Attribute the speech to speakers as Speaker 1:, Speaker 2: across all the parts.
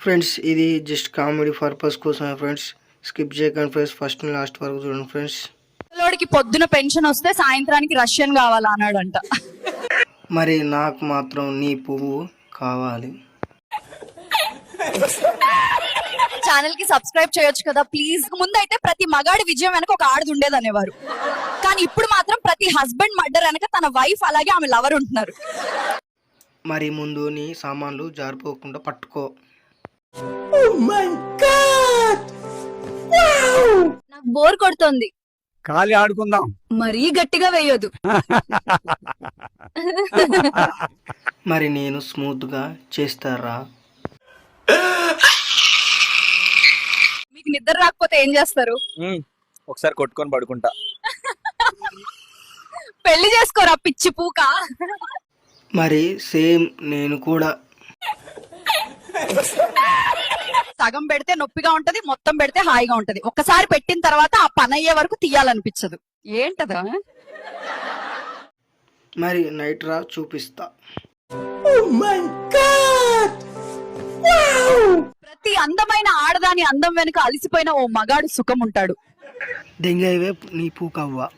Speaker 1: Friends ఇది just comedy purpose కోసమే friends. Skip చేయకండి ఫ్రెండ్స్, ఫస్ట్ లాస్ట్ వరకు చూడండి ఫ్రెండ్స్.
Speaker 2: పిల్లోడికి పొద్దున పెన్షన్ వస్తే సాయంత్రానికి రష్యన్ కావాలా అన్నాడంట.
Speaker 1: మరి నాకు మాత్రం నీ పువ్వు కావాలి.
Speaker 2: ఛానల్ కి సబ్స్క్రైబ్ చేయొచ్చు కదా ప్లీజ్. ముందు అయితే ప్రతి మగాడి విజయం వెనక ఒక ఆడది ఉండేది అనేవారు, కానీ ఇప్పుడు మాత్రం ప్రతి హస్బెండ్ మర్డర్ వెనక తన వైఫ్ అలాగే ఆమె లవర్ ఉంటున్నారు.
Speaker 1: మరి ముందు నీ సామాన్లు జారిపోకుండా పట్టుకో.
Speaker 2: నాకు బోర్ కొడుతోంది,
Speaker 3: ఖాళీ ఆడుకుందాం.
Speaker 2: మరీ గట్టిగా వేయొద్దు.
Speaker 1: మరి నేను స్మూత్ గా చేస్తారా?
Speaker 2: మీకు నిద్ర రాకపోతే ఏం చేస్తారు?
Speaker 3: ఒకసారి కొట్టుకొని పడుకుంటా.
Speaker 2: పెళ్లి చేసుకోరా పిచ్చి పూక.
Speaker 1: మరి సేమ్ నేను కూడా.
Speaker 2: సగం పెడితే నొప్పిగా ఉంటది, మొత్తం పెడితే హాయిగా ఉంటది. ఒక్కసారి పెట్టిన తర్వాత ఆ పని అయ్యే వరకు తీయాలనిపించదు. ఏంటదా?
Speaker 1: మరి నైట్ రా చూపిస్తా.
Speaker 2: ప్రతి అందమైన ఆడదాని అందం వెనుక అలసిపోయిన ఓ మగాడు సుఖం ఉంటాడు.
Speaker 1: దెంగైవే నీ పూకవ్వ.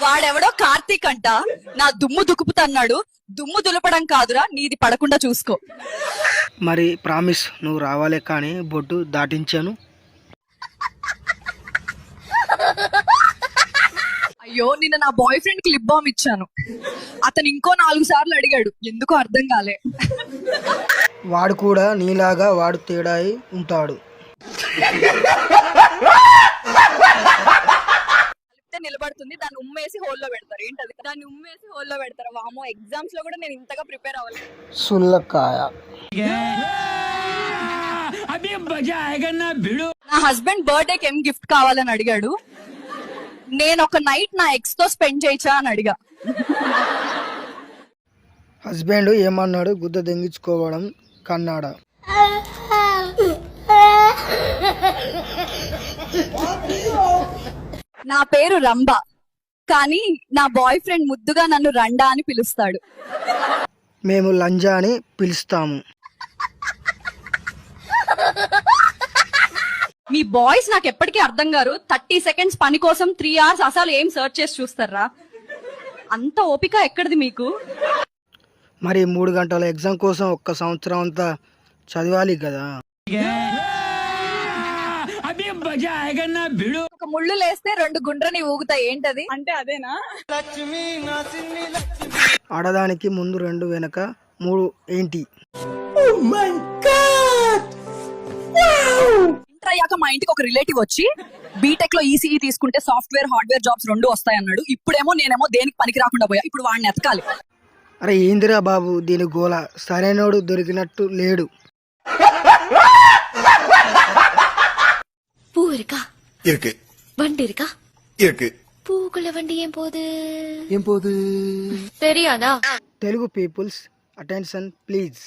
Speaker 2: వాడెవడో కార్తీక్ అంట నా దుమ్ము దుక్కుపుతన్నాడు. దుమ్ము దులపడం కాదురా, నీది పడకుండా చూసుకో.
Speaker 1: మరి ప్రామిస్ నువ్వు రావాలే కానీ బొట్టు దాటించాను.
Speaker 2: అయ్యో, నిన్న నా బాయ్ ఫ్రెండ్ కి లిప్ బామ్ ఇచ్చాను. అతను ఇంకో 4 సార్లు అడిగాడు, ఎందుకో అర్థం కాలే.
Speaker 1: వాడు కూడా నీలాగా వాడు తేడా అయి ఉంటాడు.
Speaker 2: నిలబడుతుంది, దాన్ని ఉమ్మేసి హోల్లో పెడతారు. ఏంటది? దాన్ని ఉమ్మేసి హోల్లో పెడతారు. వామో, ఎగ్జామ్స్ లో కూడా నేను ఇంతగా ప్రిపేర్ అవ్వలేదు.
Speaker 1: సుల్లకాయ.
Speaker 2: నా హస్బెండ్ బర్త్డే కి ఏం గిఫ్ట్ కావాలని అడిగాడు. నేను ఒక నైట్ నా ఎక్స్ తో స్పెండ్ చేయొచ్చా అని అడిగా.
Speaker 1: హస్బెండ్ ఏమన్నాడు? గుద్ద దెంగించుకోవడం కన్నాడా?
Speaker 2: నా పేరు రంభ, కానీ నా బాయ్ ఫ్రెండ్ ముద్దుగా నన్ను రండా అని పిలుస్తాడు.
Speaker 1: మేము లంజా అని పిలుస్తాము.
Speaker 2: మీ బాయ్స్ నాకు ఎప్పటికీ అర్థం గారు. 30 సెకండ్స్ పని కోసం 3 hours అసలు ఏం సర్చ్ చేసి చూస్తారా? అంత ఓపిక ఎక్కడిది మీకు?
Speaker 1: మరి 3 గంటల ఎగ్జామ్ కోసం 1 సంవత్సరం అంతా చదవాలి కదా.
Speaker 2: ఒక ముళ్ళు లేస్తే 2 గుండ్రని ఊగుతాయి. ఏంటది? అంటే అదేనా?
Speaker 1: ఆడదానికి ముందు 2 వెనక 3 ఏంటి?
Speaker 2: ఇంటర్ అయ్యాక మా ఇంటికి ఒక రిలేటివ్ వచ్చి బీటెక్ లో ఈసీఈ తీసుకుంటే సాఫ్ట్వేర్ హార్డ్వేర్ జాబ్స్ 2 వస్తాయి అన్నాడు. ఇప్పుడేమో నేనేమో దేనికి పనికి రాకుండా పోయా. ఇప్పుడు వాడిని ఎతకాలి.
Speaker 1: అరే ఏందిరా బాబు దీని గోల, సరైనోడు దొరికినట్టు లేడు.
Speaker 4: பூ இருக்கா?
Speaker 5: இருக்கு.
Speaker 4: வண்டி இருக்கா?
Speaker 5: இருக்கு.
Speaker 4: பூக்குள்ள வண்டி ஏன் போகுது?
Speaker 5: ஏன் போகுது?
Speaker 4: தெரியாதா?
Speaker 1: Telugu peoples attention please.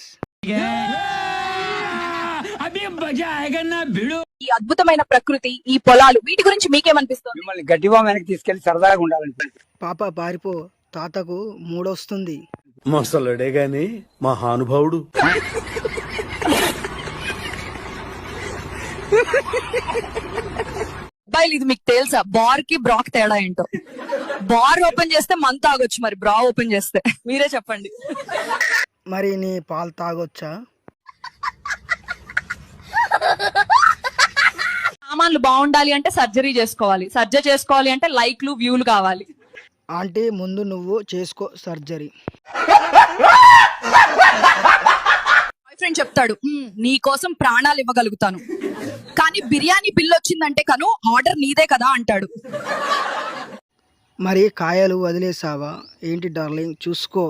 Speaker 2: ఈ అద్భుతమైన ప్రకృతి, ఈ పొలాలు, వీటి గురించి మీకేమనిపిస్తుంది?
Speaker 3: మిమ్మల్ని గట్టిగా వెనక్కి తీసుకెళ్లి సరదాగా ఉండాలని.
Speaker 1: పాప పారిపో, తాతకు మూడొస్తుంది.
Speaker 5: మొసలుడే గాని మహానుభావుడు.
Speaker 2: బాయ్, ఇది మీకు తెలుసా? బార్ కి బ్రాక్ తేడా ఏంటో? బార్ ఓపెన్ చేస్తే మంత్ తాగొచ్చు, మరి బ్రా ఓపెన్ చేస్తే మీరే చెప్పండి.
Speaker 1: మరి నీ పాలు తాగొచ్చా?
Speaker 2: సామాన్లు బాగుండాలి అంటే సర్జరీ చేసుకోవాలి. సర్జరీ చేసుకోవాలి అంటే లైక్లు వ్యూలు కావాలి.
Speaker 1: అంటే ముందు నువ్వు చేసుకో సర్జరీ.
Speaker 2: బాయ్ ఫ్రెండ్ చెప్తాడు, నీ కోసం ప్రాణాలు ఇవ్వగలుగుతాను, కానీ బిర్యానీ బిల్ వచ్చిందంటే కను ఆర్డర్ నీదే కదా అంటాడు.
Speaker 1: మరి కాయలు వదిలేసావా ఏంటి డార్లింగ్? చూసుకో.